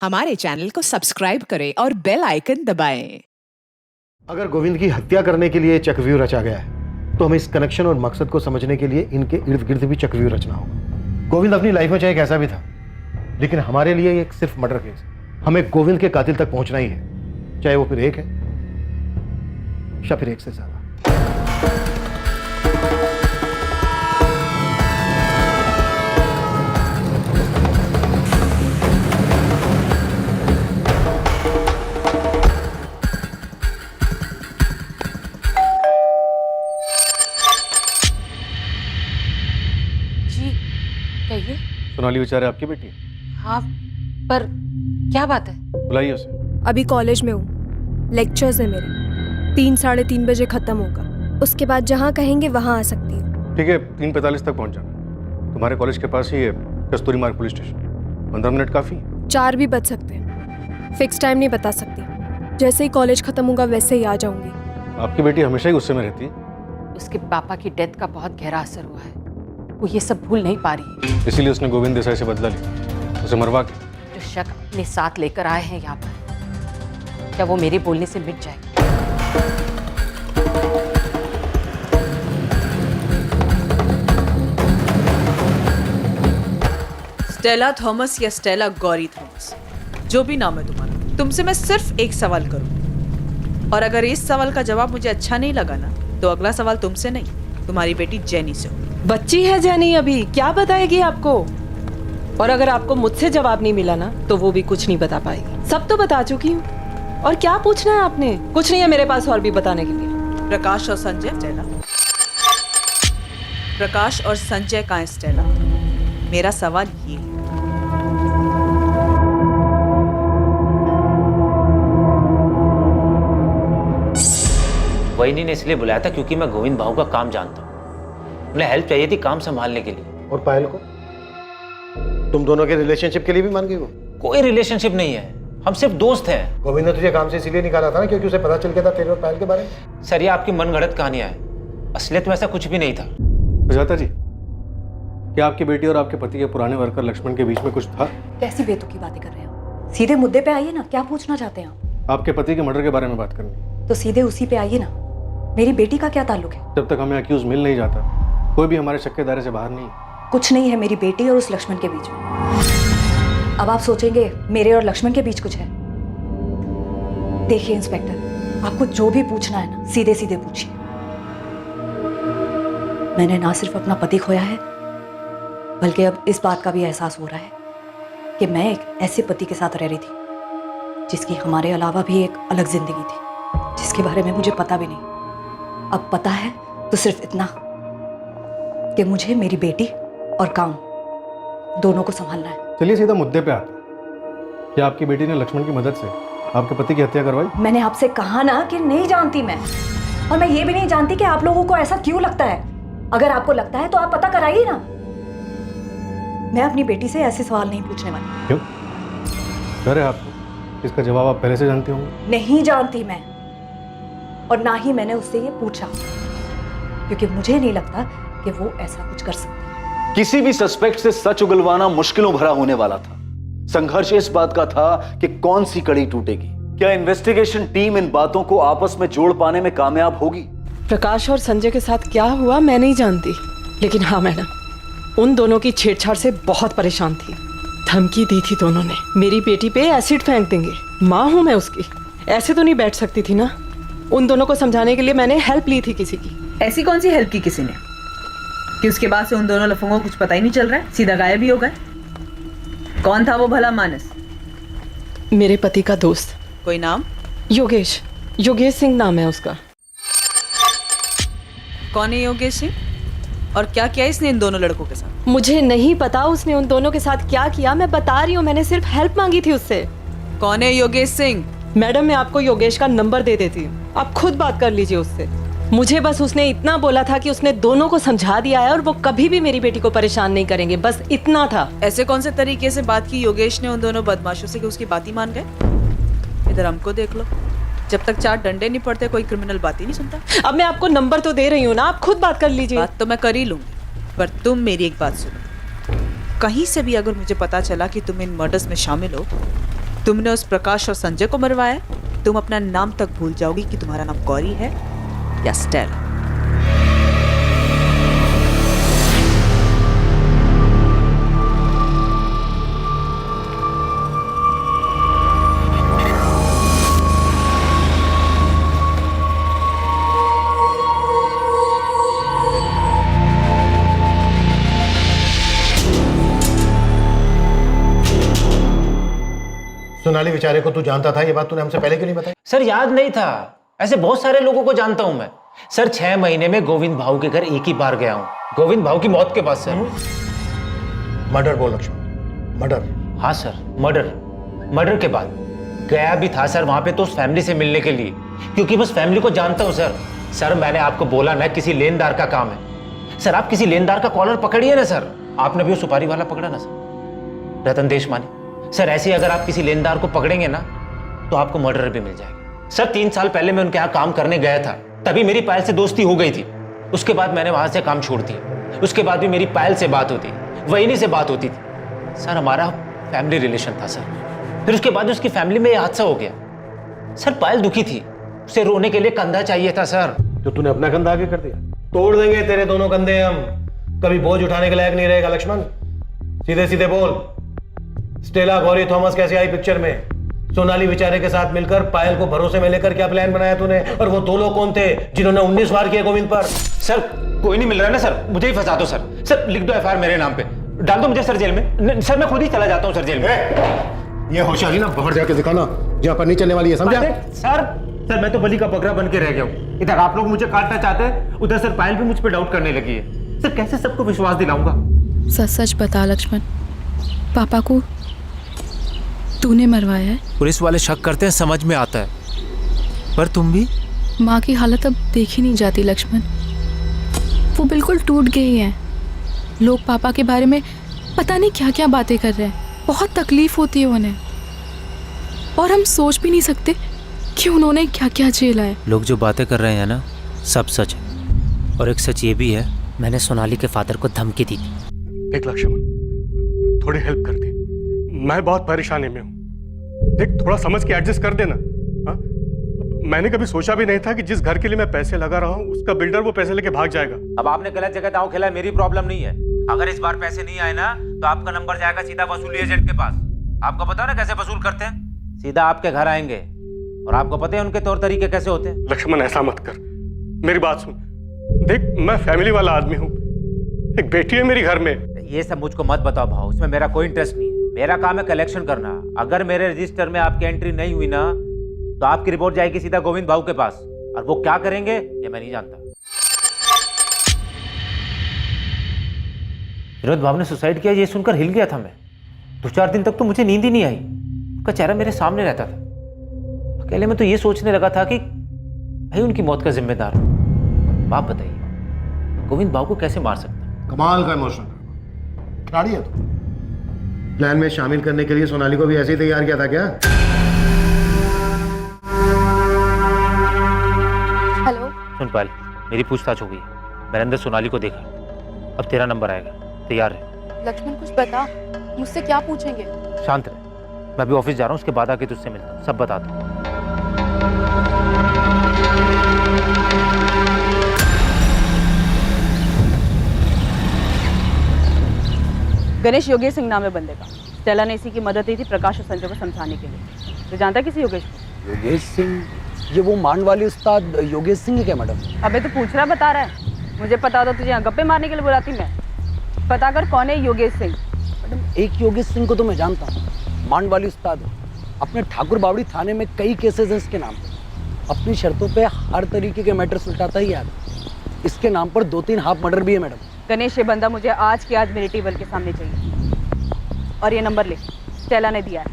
हमारे चैनल को सब्सक्राइब करें और बेल आइकन दबाएं। अगर गोविंद की हत्या करने के लिए चक्रव्यूह रचा गया है तो हमें इस कनेक्शन और मकसद को समझने के लिए इनके इर्द गिर्द भी चक्रव्यूह रचना होगा। गोविंद अपनी लाइफ में चाहे कैसा भी था, लेकिन हमारे लिए ये सिर्फ मर्डर केस है। हमें गोविंद के कातिल तक पहुंचना ही है, चाहे वो फिर एक है या फिर एक से ज्यादा। कहिए। सोनाली बेचारे आपकी बेटी है? हाँ, पर क्या बात है? बुलाइए उसे। अभी कॉलेज में हूँ, लेक्चर्स है मेरे। 3-3:30 बजे खत्म होगा, उसके बाद जहाँ कहेंगे वहाँ आ सकती हूँ। ठीक है, 3:45 तक पहुँच जाना। तुम्हारे कॉलेज के पास ही है कस्तूरी मार्ग पुलिस स्टेशन। 15 मिनट काफ़ी। 4 भी बज सकते हैं, फिक्स टाइम नहीं बता सकती। जैसे ही कॉलेज खत्म होगा वैसे ही आ जाऊंगी। आपकी बेटी हमेशा ही गुस्से में रहती है। उसके पापा की डेथ का बहुत गहरा असर हुआ है, वो ये सब भूल नहीं पा रही है। इसीलिए उसने गोविंद देसाई से बदला लिया, उसे मरवा के। जो शक अपने साथ लेकर आए हैं यहाँ पर, क्या वो मेरे बोलने से मिट जाएगा? स्टेला थॉमस या स्टेला गौरी थॉमस, जो भी नाम है तुम्हारा, तुमसे मैं सिर्फ एक सवाल करूं, और अगर इस सवाल का जवाब मुझे अच्छा नहीं लगा ना, तो अगला सवाल तुमसे नहीं, तुम्हारी बेटी जेनी से होगा। बच्ची है जेनी, अभी क्या बताएगी आपको? और अगर आपको मुझसे जवाब नहीं मिला ना, तो वो भी कुछ नहीं बता पाएगी। सब तो बता चुकी हूँ। और क्या पूछना है आपने? कुछ नहीं है मेरे पास और भी बताने के लिए। प्रकाश और संजय स्टेला, प्रकाश और संजय कहाँ है स्टेला? मेरा सवाल ये है। वहीनी ने इसलिए बुलाया था क्योंकि मैं गोविंद भाऊ का काम जानता हूँ। उन्हें हेल्प चाहिए थी काम संभालने के लिए। और पायल को तुम दोनों के रिलेशनशिप के लिए भी मान गई वो? कोई रिलेशनशिप नहीं है, हम सिर्फ दोस्त हैं। गोविंद ने तुझे काम से इसीलिए निकाला था ना क्योंकि उसे पता चल गया था तेरे और पायल के बारे में। सर, ये आपकी मनगढ़ंत कहानियां हैं, असलियत में ऐसा कुछ भी नहीं था। सुजाता जी, क्या आपकी बेटी और आपके पति के पुराने वर्कर लक्ष्मण के बीच में कुछ था? कैसी बेतुकी बातें कर रहे हैं? सीधे मुद्दे पे आइए ना, क्या पूछना चाहते हैं आप? आपके पति के मर्डर के बारे में बात करनी। तो सीधे उसी पे आइए ना। मेरी बेटी का क्या ताल्लुक है? जब तक हमें अक्यूज मिल नहीं जाता, कोई भी हमारे शक के दायरे से बाहर नहीं। कुछ नहीं है मेरी बेटी और उस लक्ष्मण के बीच में। अब आप सोचेंगे मेरे और लक्ष्मण के बीच कुछ है। देखिए इंस्पेक्टर, आपको जो भी पूछना है ना, सीधे सीधे पूछिए। मैंने ना सिर्फ अपना पति खोया है, बल्कि अब इस बात का भी एहसास हो रहा है कि मैं एक ऐसे पति के साथ रह रही थी जिसकी हमारे अलावा भी एक अलग जिंदगी थी, जिसके बारे में मुझे पता भी नहीं। अब पता है तो सिर्फ इतना कि मुझे मेरी बेटी और काम दोनों को संभालना है। चलिए सीधा मुद्दे पे आते हैं। क्या आपकी बेटी ने लक्ष्मण की मदद से आपके पति की हत्या करवाई? मैंने आपसे कहा ना कि नहीं जानती मैं, और मैं ये भी नहीं जानती कि आप लोगों को ऐसा क्यों लगता है। अगर आपको लगता है तो आप पता कराइए ना। मैं अपनी बेटी से ऐसे सवाल नहीं पूछने वाली। क्यों? डर है आपको? इसका जवाब आप पहले से जानती होंगी। नहीं जानती मैं, और ना ही मैंने उससे ये पूछा, क्योंकि मुझे नहीं लगता कि वो ऐसा कुछ कर सकती। किसी भी सस्पेक्ट से सच उगलवाना मुश्किलों भरा होने वाला था। संघर्ष इस बात का था कि कौन सी कड़ी टूटेगी। क्या इन्वेस्टिगेशन टीम इन बातों को आपस में जोड़ पाने में कामयाब होगी? प्रकाश और संजय के साथ क्या हुआ मैं नहीं जानती, लेकिन हाँ मैडम, उन दोनों की छेड़छाड़ से बहुत परेशान थी। धमकी दी थी दोनों ने, मेरी बेटी पे एसिड फेंक देंगे। माँ हूं मैं उसकी, ऐसे तो नहीं बैठ सकती थी ना। उन दोनों को समझाने के लिए मैंने हेल्प ली थी किसी की। ऐसी कौन सी हेल्प की किसी ने कि उसके बाद से उन दोनों लफंगों को कुछ पता ही नहीं चल रहा है, सीधा गायब ही हो गए? कौन था वो भला मानस? मेरे पति का दोस्त। कोई नाम? योगेश, योगेश सिंह नाम है उसका। कौन है योगेश सिंह, और क्या किया इसने इन दोनों लड़कों के साथ? मुझे नहीं पता उसने उन दोनों के साथ क्या किया, मैं बता रही हूँ, मैंने सिर्फ हेल्प मांगी थी उससे। कौन है योगेश सिंह? मैडम, मैं आपको योगेश का नंबर दे देती हूँ, आप खुद बात कर लीजिए उससे। मुझे बस उसने इतना बोला था कि उसने दोनों को समझा दिया है और वो कभी भी मेरी बेटी को परेशान नहीं करेंगे, बस इतना था। ऐसे कौन से तरीके से बात की योगेश ने उन दोनों बदमाशों से कि उसकी बात ही मान गए? इधर हमको देख लो, जब तक 4 डंडे नहीं पड़ते कोई क्रिमिनल बात ही नहीं सुनता। अब मैं आपको नंबर तो दे रही हूँ ना, आप खुद बात कर लीजिए। बात तो मैं कर ही लूंगी, पर तुम मेरी एक बात सुनो। कहीं से भी अगर मुझे पता चला कि तुम इन मर्डर्स में शामिल हो, तुमने उस प्रकाश और संजय को मरवाया, तुम अपना नाम तक भूल जाओगी कि तुम्हारा नाम गौरी है या स्टेला। सोनाली बेचारे को तू जानता था, ये बात तूने हमसे पहले क्यों नहीं बताई? सर याद नहीं था, ऐसे बहुत सारे लोगों को जानता हूं मैं। सर 6 महीने में गोविंद भाऊ के घर एक ही बार गया हूं, गोविंद भाऊ की मौत के बाद सर। मर्डर बोल लक्ष्मण, मर्डर। हाँ सर, मर्डर के बाद गया भी था सर वहां पे तो उस फैमिली से मिलने के लिए, क्योंकि बस फैमिली को जानता हूं सर। सर मैंने आपको बोला ना किसी लेनदार का काम है। सर आप किसी लेनदार का कॉलर पकड़िए ना सर। आपने भी वो सुपारी वाला पकड़ा ना सर, रतन देशमानी। सर ऐसे ही अगर आप किसी लेनदार को पकड़ेंगे ना तो आपको मर्डर भी मिल जाएगा। सर 3 साल पहले मैं उनके यहाँ काम करने गया था, तभी मेरी पायल से दोस्ती हो गई थी। उसके बाद मैंने वहां से काम छोड़ दिया। उसके बाद भी मेरी पायल से बात होती, वही से बात होती थी। सर हमारा फैमिली रिलेशन था सर। फिर उसके बाद उसकी फैमिली में ये हादसा हो गया। सर पायल दुखी थी, उसे रोने के लिए कंधा चाहिए था सर। तो तूने अपना कंधा आगे कर दिया। तोड़ देंगे तेरे दोनों कंधे हम, कभी बोझ उठाने के लायक नहीं रहेगा लक्ष्मण। सीधे सीधे बोल, स्टेला गौरी थॉमस कैसे आई पिक्चर में? सोनाली बेचारे के साथ मिलकर पायल को भरोसे में लेकर क्या प्लान बनाया तूने? और वो 2 लोग कौन थे जिन्होंने 19 वार किए गोविंद पर? सर कोई नहीं मिल रहा ना सर, मुझे ही फंसा दो सर। सर लिख दो एफआईआर मेरे नाम पे, डाल दो मुझे सर जेल में। सर मैं खुद ही चला जाता हूँ सर जेल में। ये होशियारी ना बाहर जाके दिखाना, जहां पर नहीं चलने वाली है, समझा? सर मैं तो बलि का बकरा बन के रह गया हूँ। इधर आप लोग मुझे काटना चाहते हैं, उधर सर पायल भी मुझ पर डाउट करने लगी है। सर कैसे सबको विश्वास दिलाऊंगा? सच सच बता लक्ष्मण, पापा को तूने मरवाया है? पुलिस वाले शक करते हैं, समझ में आता है, पर तुम भी? माँ की हालत अब देखी नहीं जाती लक्ष्मण, वो बिल्कुल टूट गई हैं। लोग पापा के बारे में पता नहीं क्या क्या बातें कर रहे हैं, बहुत तकलीफ होती है उन्हें, और हम सोच भी नहीं सकते कि उन्होंने क्या क्या झेला है। लोग जो बातें कर रहे हैं ना, सब सच है। और एक सच ये भी है, मैंने सोनाली के फादर को धमकी दी थी। देख लक्ष्मण, थोड़ी हेल्प कर दे, मैं बहुत परेशानी में हूँ। देख थोड़ा समझ के एडजस्ट कर देना। हाँ? मैंने कभी सोचा भी नहीं था कि जिस घर के लिए मैं पैसे लगा रहा हूँ उसका बिल्डर वो पैसे लेके भाग जाएगा। अब आपने गलत जगह दांव खेला, मेरी प्रॉब्लम नहीं है। अगर इस बार पैसे नहीं आए ना तो आपका नंबर जाएगा सीधा वसूली एजेंट के पास। आपको पता है ना कैसे वसूल करते हैं? सीधा आपके घर आएंगे, और आपको पता है उनके तौर तरीके कैसे होते हैं। लक्ष्मण ऐसा मत कर, मेरी बात सुन। देख मैं फैमिली वाला आदमी हूँ, एक बेटी है मेरी घर में। ये सब मुझको मत बताओ भाव, इसमें मेरा कोई इंटरेस्ट नहीं है। मेरा काम है कलेक्शन करना। अगर मेरे रजिस्टर में आपकी एंट्री नहीं हुई ना तो आपकी रिपोर्ट जाएगी सीधा गोविंद भाऊ के पास, और वो क्या करेंगे ये मैं नहीं जानता। विनोद भाव ने सुसाइड किया ये सुनकर हिल गया था मैं। 2-4 दिन तक तो मुझे नींद ही नहीं आई। उनका चेहरा मेरे सामने रहता था। अकेले में तो ये सोचने लगा था कि भाई उनकी मौत का जिम्मेदार हूं। आप बताइए गोविंद भाऊ को कैसे मार सकता? कमाल का इमोशन खिलाड़ी है तो। प्लान में शामिल करने के लिए सोनाली को भी ऐसे ही तैयार किया था क्या? हेलो। सुन पायल, मेरी पूछताछ हो गई है, मैंने अंदर सोनाली को देखा। अब तेरा नंबर आएगा, तैयार है? लक्ष्मण कुछ बता, मुझसे क्या पूछेंगे? शांत रह, मैं अभी ऑफिस जा रहा हूँ, उसके बाद आके तुझसे मिलता हूँ, सब बता दूँ। गणेश योगेश सिंह नाम है बंदे का। स्टेला ने इसी की मदद दी थी प्रकाश और संजय को समझाने के लिए। तो जानता है किसी योगेश को? योगेश सिंह? ये वो मांड वाले उस्ताद योगेश सिंह है क्या मैडम? अबे तो पूछ रहा बता रहा है। मुझे पता होता तुझे यहाँ गप्पे मारने के लिए बुलाती मैं। पता कर कौन है योगेश सिंह। मैडम एक योगेश सिंह को तो मैं जानता हूँ, मांड वाली उस्ताद। अपने ठाकुर बावड़ी थाने में कई केसेस हैं इसके नाम पर। अपनी शर्तों पे हर तरीके के मैटर सुलटाता ही यार। इसके नाम पर 2-3 हाफ मर्डर भी है मैडम। गणेश ये बंदा मुझे आज के आज मेरी टेबल के सामने चाहिए। और ये नंबर ले, स्टेला ने दिया है।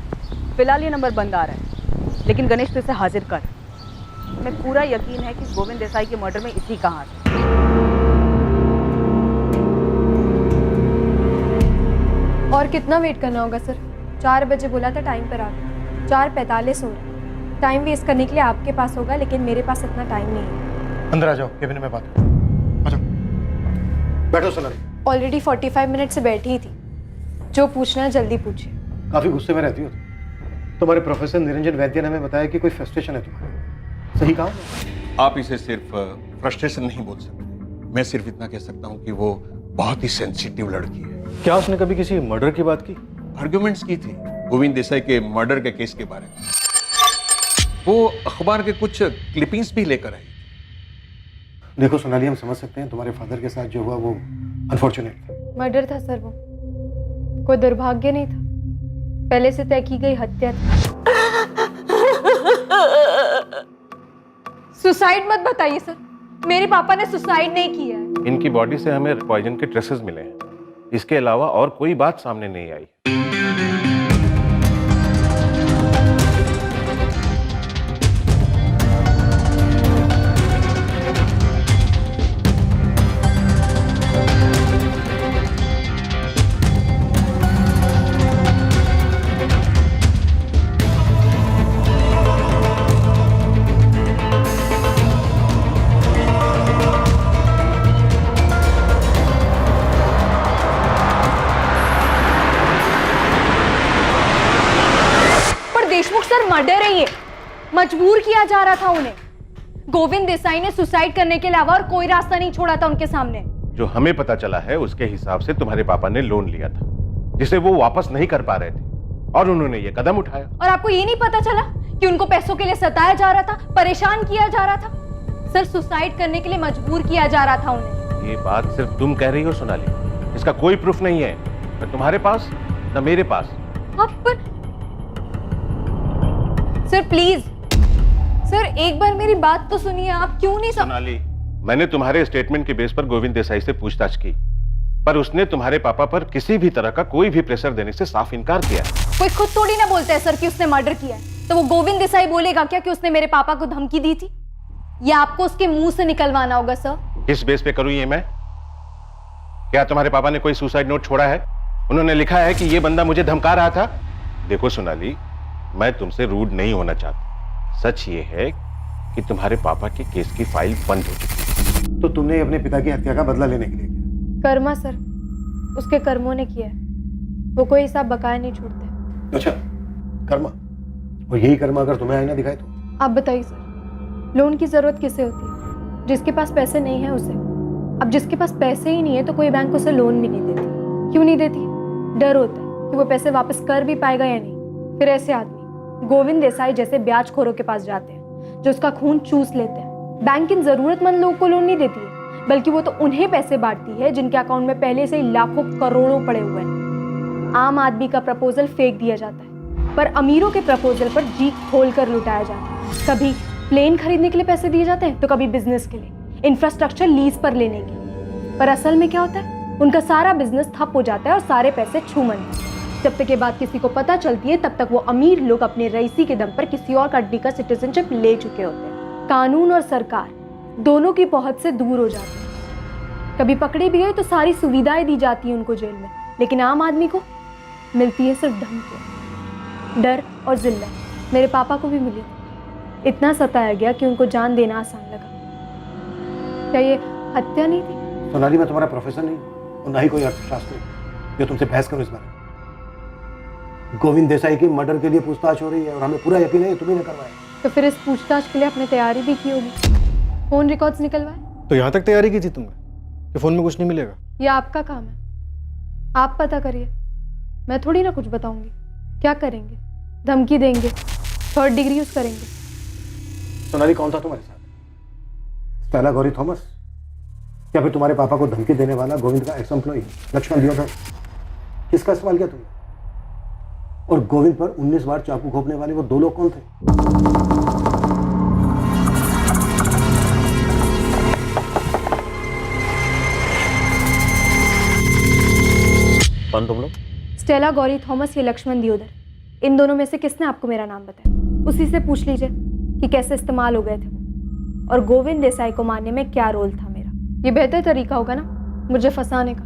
फिलहाल ये नंबर बंद आ रहा है, लेकिन गणेश तो इसे हाजिर कर। मैं पूरा यकीन है कि गोविंद देसाई के मर्डर में इसी का हाथ है। और कितना वेट करना होगा सर? 4 बजे बोला था टाइम पर आकर, 4:45 हो रहा। टाइम वेस्ट करने के लिए आपके पास होगा, लेकिन मेरे पास इतना टाइम नहीं है। अंदर आ जाओ, केबिन में बात करो। आ जाओ, बैठो सोनाली। ऑलरेडी 45 मिनट से बैठी ही थी। जो पूछना है जल्दी पूछिए। काफी गुस्से में रहती हो। तुम्हारे प्रोफेसर निरंजन वैद्य ने हमें बताया कि कोई फ्रस्ट्रेशन है तुम्हारे, सही कहा? आप इसे सिर्फ फ्रस्ट्रेशन नहीं बोल सकते। मैं सिर्फ इतना कह सकता हूँ कि वो बहुत ही सेंसिटिव लड़की है। क्या उसने कभी किसी मर्डर की बात की? आर्ग्यूमेंट्स की थी गोविंद देसाई के मर्डर के केस के बारे में। वो अखबार के कुछ क्लिपिंग्स भी लेकर आई। देखो सोनाली, हम समझ सकते हैं तुम्हारे फादर के साथ जो हुआ वो अनफॉर्चुनेट था। मर्डर था सर, वो कोई दुर्भाग्य नहीं था, पहले से तय की गई हत्या थी। सुसाइड मत बताइए सर, मेरे पापा ने सुसाइड नहीं किया है। इनकी बॉडी से हमें पॉइजन के ट्रेसेस मिले हैं, इसके अलावा और कोई बात सामने नहीं आई। मर्डर है ये, मजबूर किया जा रहा था उन्हें। गोविंद देसाई ने सुसाइड करने के अलावा और कोई रास्ता नहीं छोड़ा था उनके सामने। जो हमें पता चला है उसके हिसाब से तुम्हारे पापा ने लोन लिया था जिसे वो वापस नहीं कर पा रहे थे और उन्होंने ये कदम उठाया। और आपको ये नहीं पता चला कि उनको पैसों के लिए सताया जा रहा था, परेशान किया जा रहा था? सर, सुसाइड करने के लिए मजबूर किया जा रहा था उन्हें। ये बात सिर्फ तुम कह रही हो सोनाली, इसका कोई प्रूफ नहीं है, न तुम्हारे पास न मेरे पास। पर सर प्लीज, सर एक बार मेरी बात तो सुनिए, आप क्यों नहीं सोनाली, मैंने तुम्हारे स्टेटमेंट के बेस पर गोविंद देसाई से पूछताछ की, पर उसने तुम्हारे पापा पर किसी भी तरह का कोई भी प्रेशर देने से साफ इनकार किया। कोई खुद थोड़ी ना बोलता है सर कि उसने मर्डर किया है, तो वो गोविंद देसाई बोलेगा क्या कि उसने मेरे पापा को धमकी दी थी? या आपको उसके मुंह से निकलवाना होगा सर? किस बेस पे करूं ये मैं? क्या तुम्हारे पापा ने कोई सुसाइड नोट छोड़ा है? उन्होंने लिखा है कि ये बंदा मुझे धमका रहा था? देखो सोनाली, मैं तुमसे रूड नहीं होना चाहता, सच ये है कि तुम्हारे पापा के केस की फाइल बंद हो चुकी। तो तुमने अपने पिता की हत्या का बदला लेने के लिए किया? कर्मा सर, उसके कर्मों ने किया है, वो कोई हिसाब बकाया नहीं छोड़ते। अच्छा, कर्मा? और यही कर्मा अगर तुम्हें आईना दिखाए तो? आप बताइए सर, लोन की जरूरत किसे होती है? जिसके पास पैसे नहीं है उसे। अब जिसके पास पैसे ही नहीं है तो कोई बैंक उसे लोन भी नहीं देती। क्यों नहीं देती? डर होता है कि वो पैसे वापस कर भी पाएगा या नहीं। फिर ऐसे आदमी गोविंद देसाई जैसे ब्याजखोरों के पास जाते हैं जो उसका खून चूस लेते हैं। बैंक इन जरूरतमंद लोगों को लोन नहीं देती है, बल्कि वो तो उन्हें पैसे बांटती है जिनके अकाउंट में पहले से ही लाखों करोड़ों पड़े हुए हैं। आम आदमी का प्रपोजल फेंक दिया जाता है, पर अमीरों के प्रपोजल पर जी खोल कर लुटाया जाता है। कभी प्लेन खरीदने के लिए पैसे दिए जाते हैं तो कभी बिजनेस के लिए, इंफ्रास्ट्रक्चर लीज पर लेने के। पर असल में क्या होता है? उनका सारा बिजनेस ठप हो जाता है और सारे पैसे छूमंतर। जब तक ये बात किसी को पता चलती है तब तक वो अमीर लोग अपने रईसी के दम पर किसी और कंट्री का सिटीजनशिप ले चुके होते हैं। कानून और सरकार दोनों की पहुंच से दूर हो जाती है। कभी पकड़े भी गए तो सारी सुविधाएं दी जाती हैं उनको जेल में, लेकिन आम आदमी को मिलती है सिर्फ धमकी, डर और जिल्लत। मेरे पापा को भी मिली, इतना सताया गया कि उनको जान देना आसान लगा। क्या ये हत्या नहीं थी? सोनाली, मैं तुम्हारा प्रोफेसर नहीं और ना ही कोई अर्थशास्त्री जो तुमसे बहस करूं इस बारे में। गोविंद देसाई की मर्डर के लिए पूछताछ हो रही है और हमें पूरा यकीन है तुम्ही ने करवाया। तो फिर इस पूछताछ के लिए आपने तैयारी भी की होगी, फोन रिकॉर्ड्स निकलवाए। तो यहाँ तक तैयारी की थी तुमने कि फोन में कुछ नहीं मिलेगा? ये आपका काम है, आप पता करिए, मैं थोड़ी ना कुछ बताऊंगी। क्या करेंगे? धमकी देंगे, थर्ड डिग्री यूज करेंगे। सोनाली, कौन था तुम्हारे साथ? स्टेला गौरी थॉमस या फिर तुम्हारे पापा को धमकी देने वाला गोविंद का एक्स एम्प्लॉई लक्ष्मण दियोदर? किसका इस्तेमाल किया तुमने? और गोविंद पर 19 बार चाकू घोंपने वाले वो दो लोग कौन थे? कौन तुम लोग? स्टेला गौरी थॉमस या लक्ष्मण दियोदर, इन दोनों में से किसने आपको मेरा नाम बताया? उसी से पूछ लीजिए कि कैसे इस्तेमाल हो गए थे वो, और गोविंद देसाई को मारने में क्या रोल था मेरा। ये बेहतर तरीका होगा ना मुझे फंसाने का,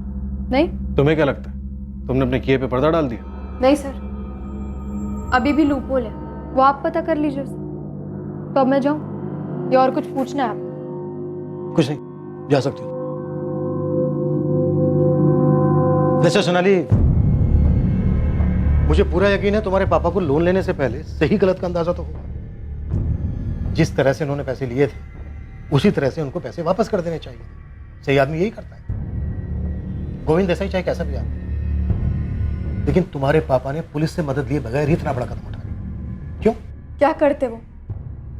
नहीं? तुम्हें क्या लगता है तुमने अपने किए पे पर्दा डाल दिया? नहीं सर, अभी भी लूपहोल है, वो आप पता कर लीजिए उसे। तो अब मैं जाऊं या और कुछ पूछना है आपको? कुछ नहीं, जा सकती हो। वैसे सोनाली, मुझे पूरा यकीन है तुम्हारे पापा को लोन लेने से पहले सही गलत का अंदाजा तो होगा। जिस तरह से उन्होंने पैसे लिए थे उसी तरह से उनको पैसे वापस कर देने चाहिए। सही आदमी यही करता है। गोविंद देसाई चाहे कैसा भी आदमी, लेकिन तुम्हारे पापा ने पुलिस से मदद लिए बगैर ही इतना बड़ा कदम उठा लिया। क्यों? क्या करते वो?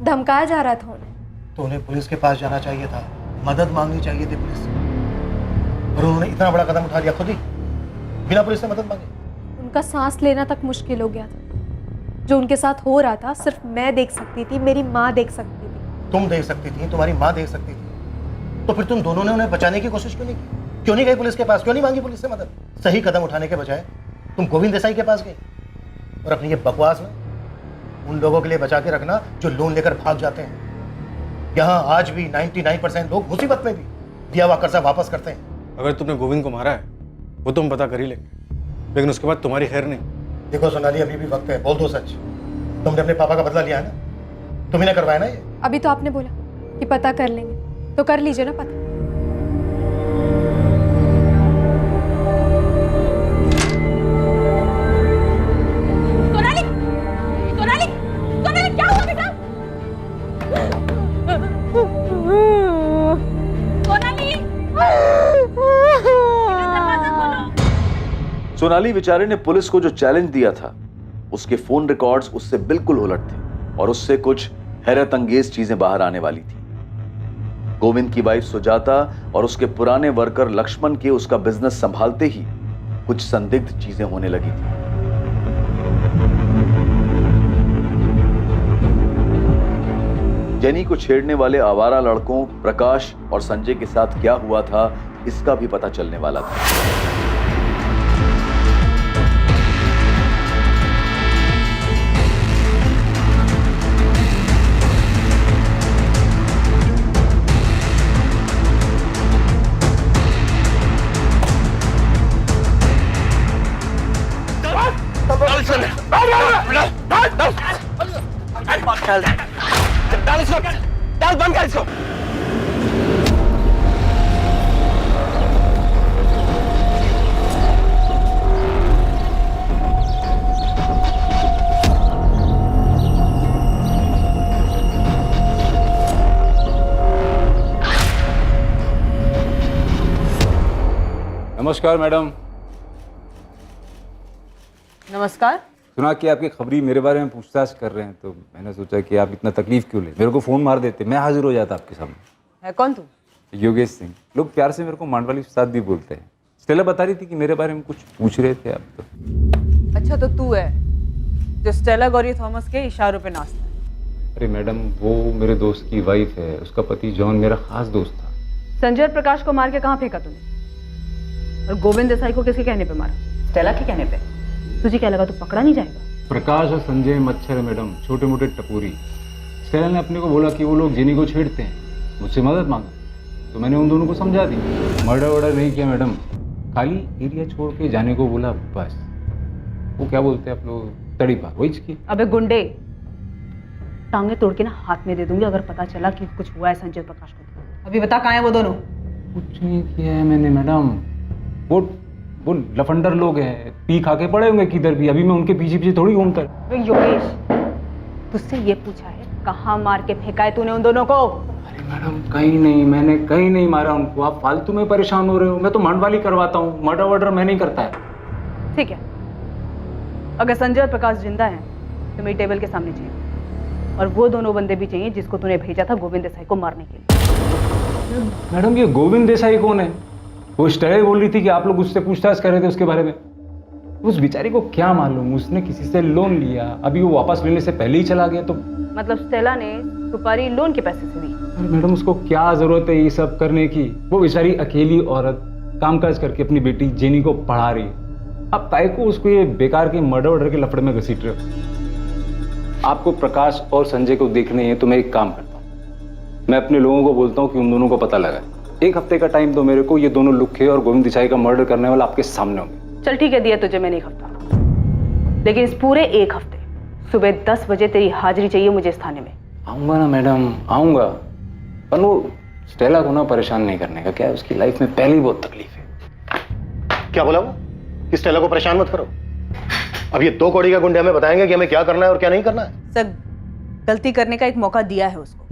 धमकाया जा रहा था उन्हें। तो उन्हें पुलिस के पास जाना चाहिए था, मदद मांगनी चाहिए थी पुलिस से, और उन्होंने इतना बड़ा कदम उठा लिया खुद ही, बिना पुलिस से मदद मांगे। उनका सांस लेना तक मुश्किल हो गया था। जो उनके साथ हो रहा था सिर्फ मैं देख सकती थी, मेरी माँ देख सकती थी। तुम देख सकती थी, तुम्हारी माँ देख सकती थी, तो फिर तुम दोनों ने उन्हें बचाने की कोशिश क्यों नहीं की? क्यों नहीं गई पुलिस के पास? क्यों नहीं मांगी पुलिस से मदद? सही कदम उठाने के बजाय तुम गोविंद देसाई के पास गए और अपनी ये बकवास में उन लोगों के लिए बचा के रखना जो लोन लेकर भाग जाते हैं। यहाँ आज भी 99% लोग मुसीबत में भी दिया हुआ कर्जा वापस करते हैं। अगर तुमने गोविंद को मारा है वो तुम पता कर ही लेंगे, लेकिन उसके बाद तुम्हारी खैर नहीं। देखो सोनाली, अभी भी वक्त है, बोल दो सच। तुमने अपने पापा का बदला लिया है ना, तुम्ही ने करवाया ना ये। अभी तो आपने बोला कि पता कर लेंगे, तो कर लीजिए ना पता। सोनाली, सोनाली, सोनाली, क्या हुआ बेटा? सोनाली, दरवाजा खोलो। सोनाली बेचारे ने पुलिस को जो चैलेंज दिया था उसके फोन रिकॉर्ड्स उससे बिल्कुल उलट थे और उससे कुछ हैरत अंगेज चीजें बाहर आने वाली थी। गोविंद की वाइफ सुजाता और उसके पुराने वर्कर लक्ष्मण के उसका बिजनेस संभालते ही कुछ संदिग्ध चीजें होने लगी थी। जेनी को छेड़ने वाले आवारा लड़कों प्रकाश और संजय के साथ क्या हुआ था इसका भी पता चलने वाला था। बंद कर इसको। नमस्कार मैडम। नमस्कार। सुना कि आपकी खबरी मेरे बारे में पूछताछ कर रहे हैं, तो मैंने सोचा कि आप इतना तकलीफ क्यों ले, मेरे को फ़ोन मार देते, मैं हाजिर हो जाता आपके सामने। है कौन तू? योगेश सिंह, लोग प्यार से मेरे को मांडवाली उस्ताद भी बोलते हैं। स्टेला बता रही थी कि मेरे बारे में कुछ पूछ रहे थे आप तो। अच्छा, तो तू है जो स्टेला गौरी थॉमस के इशारों पे नाचता है? अरे मैडम, वो मेरे दोस्त की वाइफ है, उसका पति जॉन मेरा खास दोस्त था। संजय और प्रकाश को मार के कहाँ फेंका तूने? और गोविंद देसाई को किसके कहने पे मारा? स्टेला के कहने पे। तुझे क्या लगा तू पकड़ा नहीं जाएगा? प्रकाश और संजय मच्छर है मैडम, छोटे मोटे टपोरी। स्टेला ने अपने को बोला कि वो लोग जेनी को छेड़ते हैं, मुझसे मदद मांगा, तो मैंने उन दोनों को समझा दी। मर्डर वर्डर नहीं किया मैडम, खाली एरिया छोड़ के जाने को बोला बस। वो क्या बोलते हैं आप लोग, तड़ी पार, वही की। अबे गुंडे, टांगे तोड़ के ना हाथ में दे दूंगी अगर पता चला कि कुछ हुआ है संजय प्रकाश को। अभी बता कहाँ है वो दोनों? कुछ नहीं किया है मैंने मैडम, वो लफंडर लोग हैं, पी खा के पड़े होंगे किधर भी, अभी मैं उनके पीछे पीछे थोड़ी घूमता। योगेश, तुझसे ये पूछा है कहाँ मार के फेंका है तूने उन दोनों को? अरे मैडम कहीं नहीं, मैंने कहीं नहीं मारा उनको, आप फालतू में परेशान हो रहे हो। मैं तो मांडवाली करवाता हूँ, मर्डर वर्डर मैं नहीं करता है। ठीक है, अगर संजय और प्रकाश जिंदा हैं तो मेरी टेबल के सामने चाहिए, और वो दोनों बंदे भी चाहिए जिसको तूने भेजा था गोविंद देसाई को मारने के लिए। मैडम ये गोविंद देसाई कौन है? वो स्टेला बोल रही थी कि आप लोग उससे पूछताछ कर रहे थे उसके बारे में। उस बेचारी को क्या मालूम, उसने किसी से लोन लिया, अभी वो वापस लेने से पहले ही चला गया। तो मतलब स्टेला ने सुपारी लोन के पैसे से दी? अरे मैडम उसको क्या जरूरत है ये सब करने की? वो बेचारी अकेली औरत कामकाज करके अपनी बेटी जेनी को पढ़ा रही है। अब ताई को उसको ये बेकार के मर्डर वर्डर के लफड़े में घसीट रहे हो। आपको प्रकाश और संजय को देखने हैं तो मैं एक काम करता हूँ, मैं अपने लोगों को बोलता हूँ कि उन दोनों को पता लगा। एक हफ्ते का टाइम दो मेरे को, ये दोनों लुखे और गोविंद देसाई का मर्डर करने वाला आपके सामने होंगे। चल ठीक है, दिया तुझे मैंने एक हफ्ता, लेकिन इस पूरे एक हफ्ते सुबह 10 बजे तेरी हाजिरी चाहिए मुझे इस थाने में। आऊंगा ना मैडम, आऊंगा, पर वो स्टेला को ना परेशान नहीं करने का, क्या है उसकी लाइफ में पहले ही बहुत तकलीफ है। क्या बोला वो? कि स्टेला को परेशान मत करो। अब ये 2 कौड़ी का गुंडे हमें बताएंगे कि हमें क्या करना है और क्या नहीं करना है। सर, गलती करने का एक मौका दिया है उसको।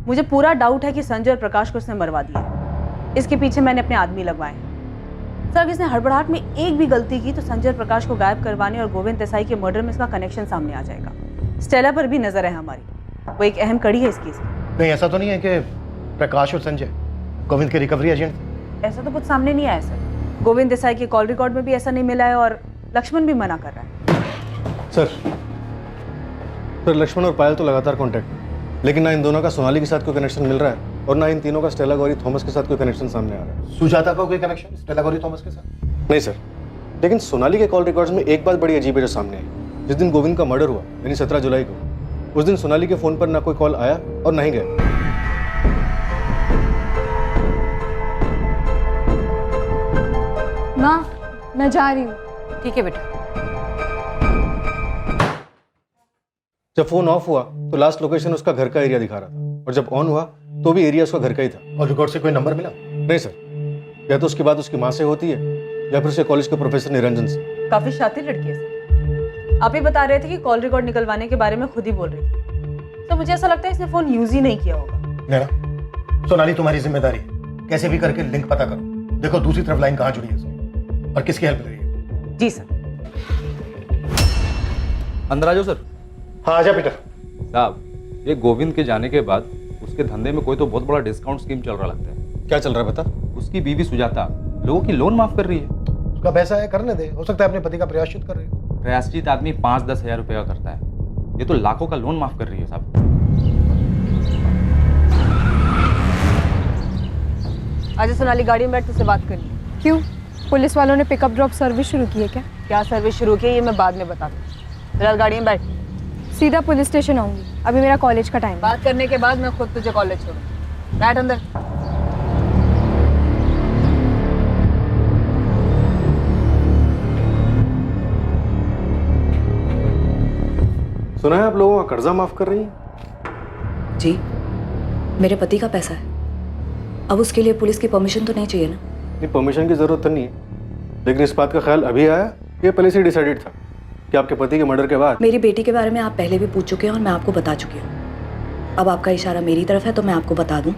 मुझे पूरा डाउट है कि संजय और प्रकाश को उसने मरवा दिया है। इसके पीछे मैंने अपने आदमी लगवाए हैं। सर, अगर इसने हड़बड़ाहट में एक भी गलती की तो संजय और प्रकाश को गायब करवाने और गोविंद देसाई के मर्डर में इसका कनेक्शन सामने आ जाएगा। स्टेला पर भी नजर है हमारी, वो एक अहम कड़ी है इस केस में। नहीं, ऐसा तो नहीं है कि प्रकाश और संजय गोविंद के रिकवरी एजेंट थे? ऐसा तो कुछ सामने नहीं आया सर। गोविंद देसाई के कॉल रिकॉर्ड में भी ऐसा नहीं मिला है और लक्ष्मण भी मना कर रहा है। सर लक्ष्मण और पायल तो लगातार कांटेक्ट, लेकिन ना इन दोनों का सोनाली के साथ कोई कनेक्शन मिल रहा है और ना इन तीनों का स्टेला गौरी थॉमस के साथ कोई कनेक्शन सामने आ रहा है। सुजाता का कोई कनेक्शन स्टेला गौरी थॉमस के साथ? नहीं सर, लेकिन सोनाली के कॉल रिकॉर्ड्स में एक बात बड़ी अजीब है जो सामने आई। जिस दिन गोविंद का मर्डर हुआ यानी 17 जुलाई को, उस दिन सोनाली के फोन पर ना कोई कॉल आया और ना ही गया। माँ, मैं जा रही हूँ। ठीक है बेटा। जब फोन ऑफ हुआ तो लास्ट लोकेशन उसका घर का एरिया दिखा रहा था और जब ऑन हुआ तो भी एरिया उसका घर का ही था। और रिकॉर्ड से कोई नंबर मिला? नहीं सर, या तो उसकी बात उसकी माँ से होती है या फिर उसके कॉलेज के प्रोफेसर निरंजन से। काफी शातिर लड़की है सर। आप ही बता रहे थे कि कॉल रिकॉर्ड निकलवाने के बारे में खुद ही बोल रही थी। तो मुझे ऐसा लगता है इसने फोन यूज ही नहीं किया होगा। नैना, सोनाली तुम्हारी जिम्मेदारी है, कैसे भी करके लिंक पता करो। देखो दूसरी तरफ लाइन कहाँ जुड़ी है इसमें और किसकी हेल्प ले रही है। जी सर। अंदर आ जाओ सर। हाँ आजा पीटर साहब, ये गोविंद के जाने के बाद उसके धंधे में कोई तो बहुत बड़ा डिस्काउंट स्कीम चल रहा लगता है। क्या चल रहा है बता? उसकी बीवी सुजाता लोगों की लोन माफ कर रही है। उसका पैसा है, करने दे, हो सकता है अपने पति का प्रायश्चित कर रही हो। प्रायश्चित आदमी 5-10 हज़ार रुपये का करता है, ये तो लाखों का लोन माफ कर रही है साहब। आज सोनाली गाड़ी में बैठ तुझसे बात करनी। क्यों? पुलिस वालों ने पिकअप ड्रॉप सर्विस शुरू की है क्या? क्या सर्विस शुरू की है ये मैं बाद में बता दूँ। फिलहाल गाड़ी में बैठ। सीधा पुलिस स्टेशन आऊंगी, अभी मेरा कॉलेज का टाइम। बात करने के बाद मैं खुद तुझे कॉलेज छोड़ूँ। बैठ अंदर। सुना है आप लोगों का कर्जा माफ कर रही है? जी, मेरे पति का पैसा है। अब उसके लिए पुलिस की परमिशन तो नहीं चाहिए ना? नहीं, परमिशन की जरूरत तो नहीं है, लेकिन इस बात का ख्याल अभी आया, ये पहले से डिसाइडेड था कि आपके पति के मर्डर के बाद। मेरी बेटी के बारे में आप पहले भी पूछ चुके हैं और मैं आपको बता चुकी हूँ। अब आपका इशारा मेरी तरफ है तो मैं आपको बता दूँ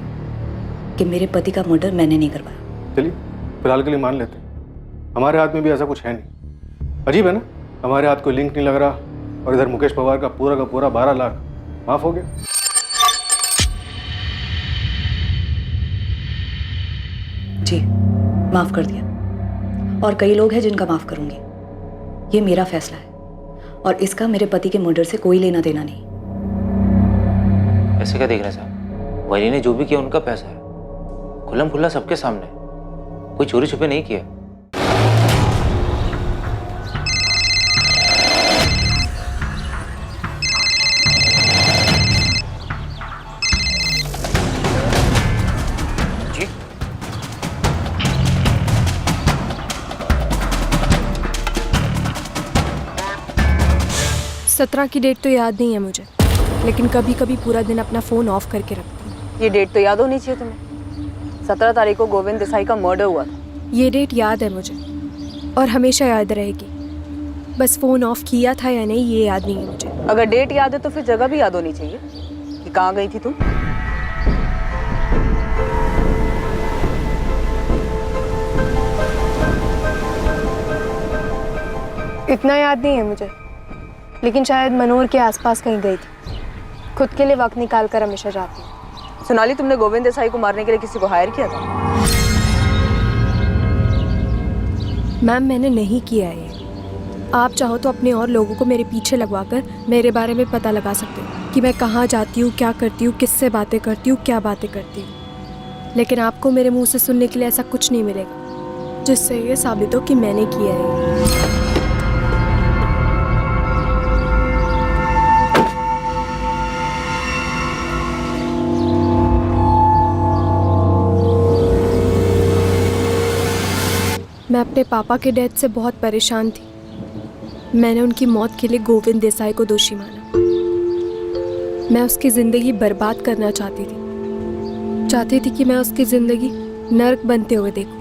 कि मेरे पति का मर्डर मैंने नहीं करवाया। चलिए फिलहाल के लिए मान लेते हैं, हमारे हाथ में भी ऐसा कुछ है नहीं। अजीब है ना, हमारे हाथ कोई लिंक नहीं लग रहा और इधर मुकेश पवार का पूरा 12 लाख माफ हो गया। जी, माफ कर दिया और कई लोग हैं जिनका माफ करूंगी। ये मेरा फैसला है और इसका मेरे पति के मर्डर से कोई लेना देना नहीं। ऐसे क्या देख रहे हैं साहब? वही ने जो भी किया उनका पैसा है, खुल्लम खुल्ला सबके सामने, कोई चोरी छुपे नहीं किया। जी 17 की डेट तो याद नहीं है मुझे, लेकिन कभी कभी पूरा दिन अपना फ़ोन ऑफ करके रखती हूँ। ये डेट तो याद होनी चाहिए तुम्हें। 17 तारीख को गोविंद देसाई का मर्डर हुआ था। ये डेट याद है मुझे और हमेशा याद रहेगी, बस फ़ोन ऑफ किया था या नहीं ये याद नहीं है मुझे। अगर डेट याद है तो फिर जगह भी याद होनी चाहिए कि कहाँ गई थी तुम। इतना याद नहीं है मुझे, लेकिन शायद मनोर के आसपास कहीं गई थी। खुद के लिए वक्त निकाल कर हमेशा जाती हूँ। सोनाली, तुमने गोविंद देसाई को मारने के लिए किसी को हायर किया था? मैम, मैंने नहीं किया है। आप चाहो तो अपने और लोगों को मेरे पीछे लगवाकर मेरे बारे में पता लगा सकते हो कि मैं कहाँ जाती हूँ, क्या करती हूँ, किससे बातें करती हूँ, क्या बातें करती हूँ। लेकिन आपको मेरे मुंह से सुनने के लिए ऐसा कुछ नहीं मिलेगा जिससे ये साबित हो कि मैंने किया है। मैं अपने पापा के डेथ से बहुत परेशान थी। मैंने उनकी मौत के लिए गोविंद देसाई को दोषी माना। मैं उसकी ज़िंदगी बर्बाद करना चाहती थी कि मैं उसकी ज़िंदगी नर्क बनते हुए देखूं।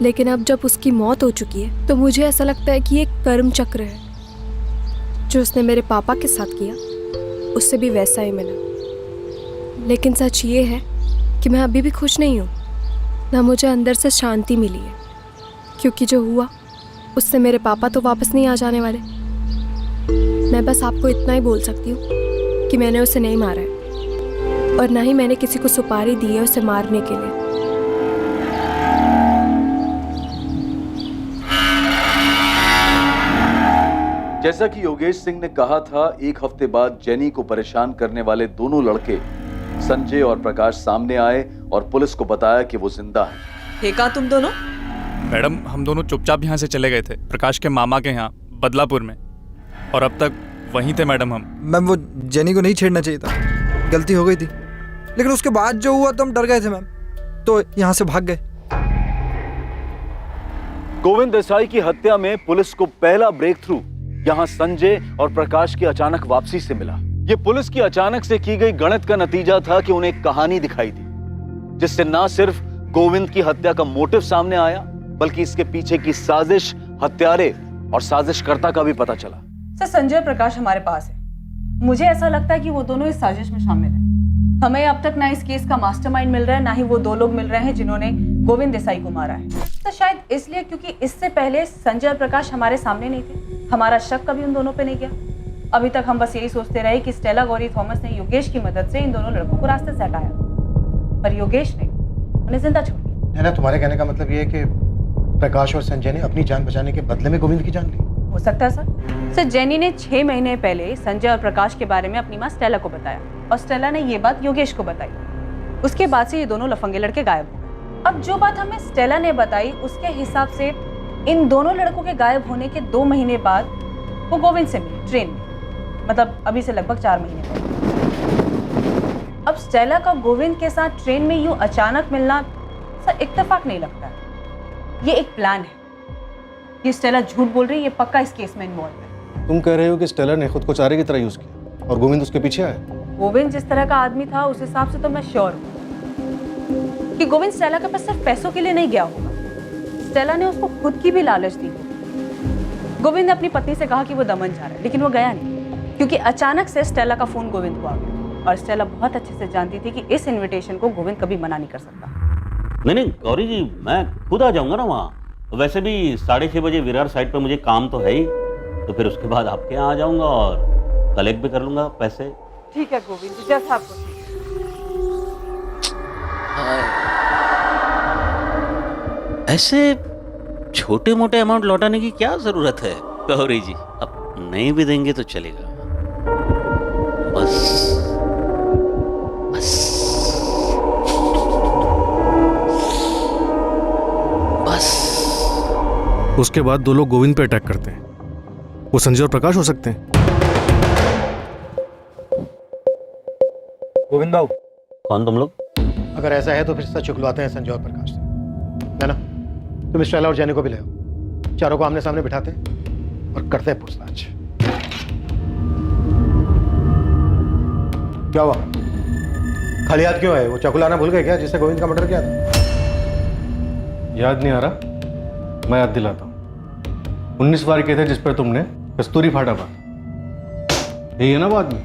लेकिन अब जब उसकी मौत हो चुकी है तो मुझे ऐसा लगता है कि ये कर्म चक्र है जो उसने मेरे पापा के साथ किया उससे भी वैसा ही मिला। लेकिन सच ये है कि मैं अभी भी खुश नहीं हूँ, ना मुझे अंदर से शांति मिली है, क्योंकि जो हुआ उससे मेरे पापा तो वापस नहीं आ जाने वाले। मैं बस आपको इतना ही बोल सकती हूँ कि मैंने उसे नहीं मारा है और ना ही मैंने किसी को सुपारी दी है उसे मारने के लिए। जैसा कि योगेश सिंह ने कहा था, एक हफ्ते बाद जेनी को परेशान करने वाले दोनों लड़के संजय और प्रकाश सामने आए और पुलिस को बताया कि वो जिंदा हैं। थे कहाँ तुम दोनों? मैडम, हम दोनों चुपचाप यहाँ से चले गए थे प्रकाश के मामा के यहाँ बदलापुर में, और अब तक वहीं थे मैडम हम। मैम, वो जेनी को नहीं छेड़ना चाहिए था, गलती हो गई थी, लेकिन उसके बाद जो हुआ तो हम डर गए थे मैम, तो यहाँ से भाग गए। गोविंद देसाई की हत्या में पुलिस को पहला ब्रेक थ्रू यहां संजय और प्रकाश की अचानक वापसी से मिला। ये पुलिस की अचानक से की गई गणित का नतीजा था कि उन्हें एक कहानी दिखाई दी, जिससे ना सिर्फ गोविंद की हत्या का मोटिव सामने आया, बल्कि इसके पीछे की साजिश, हत्यारे और साजिशकर्ता का भी पता चला। सर, संजय और प्रकाश हमारे पास है। मुझे ऐसा लगता है कि वो दोनों इस साजिश में शामिल हैं। हमें अब तक ना इस केस का मास्टरमाइंड मिल रहा है, ना ही वो दो लोग मिल रहे हैं जिन्होंने गोविंद देसाई को मारा है। तो शायद इसलिए क्योंकि इससे पहले संजय और प्रकाश हमारे सामने नहीं थे, हमारा शक कभी उन दोनों पे नहीं गया। अभी तक हम बस यही सोचते रहे कि स्टेला गौरी थॉमस ने योगेश की मदद से इन दोनों लड़कों को रास्ते से हटाया, पर योगेश ने उन्हें जिंदा छोड़ दिया। ना, तुम्हारे कहने का मतलब ये है कि प्रकाश और संजय ने अपनी जान बचाने के बदले में गोविंद की जान ली? हो सकता है सर। जेनी ने 6 महीने पहले संजय और प्रकाश के बारे में अपनी माँ स्टेला को बताया और स्टेला ने ये बात योगेश को बताई। उसके बाद से ये दोनों लफंगे लड़के गायब हो गए। अब जो बात हमें स्टेला ने बताई उसके हिसाब से इन दोनों लड़कों के गायब होने के 2 महीने बाद वो गोविंद से मिले ट्रेन में, मतलब अभी से लगभग 4 महीने पहले। अब स्टेला का गोविंद के साथ ट्रेन में यूं अचानक मिलना सर इत्तेफाक नहीं लगता, ये एक प्लान है। ये स्टेला झूठ बोल रही है, ये पक्का इस केस में इन्वॉल्व है। तुम कह रहे हो कि स्टेला ने खुद को चारे की तरह यूज किया और गोविंद उसके पीछे आया? गोविंद जिस तरह का आदमी था उस हिसाब से तो मैं श्योर हूँ कि गोविंद स्टेला के पास सिर्फ पैसों के लिए नहीं गया होगा। स्टेला ने उसको खुद की भी लालच दी। गोविंद ने अपनी पत्नी से कहा कि वो दमन जा रहा है, लेकिन वो गया नहीं, क्योंकि अचानक से स्टेला का फोन गोविंद को आ गया और स्टेला बहुत अच्छे से जानती थी कि इस इन्विटेशन को गोविंद कभी मना नहीं कर सकता। नहीं गौरी जी, मैं खुद आ जाऊंगा ना वहाँ। वैसे भी 6:30 बजे विरार साइड पर मुझे काम तो है ही, तो फिर उसके बाद आपके यहाँ आ जाऊंगा और कलेक्ट भी कर लूंगा पैसे। ठीक है गोविंद, जैसा आपको। ऐसे छोटे मोटे अमाउंट लौटाने की क्या जरूरत है गौरी जी? अब नहीं भी देंगे तो चलेगा, बस उसके बाद 2 लोग गोविंद पे अटैक करते हैं। वो संजय और प्रकाश हो सकते हैं। गोविंद बाबू, कौन तुम लोग? अगर ऐसा है तो फिर सच चुकलवाते हैं संजय और प्रकाश से, है ना? तुम स्टेला और जेनी को भी ले आओ, चारों को आमने सामने बिठाते हैं और करते हैं पूछताछ। क्या हुआ? खाली याद क्यों है? वो चाकू लाना भूल गए क्या जिससे गोविंद का मर्डर किया था? याद नहीं आ रहा, मैं याद दिलाता हूँ। 19 बार के थे जिस पर तुमने कस्तूरी फाटा पा, यही है ना वो आदमी?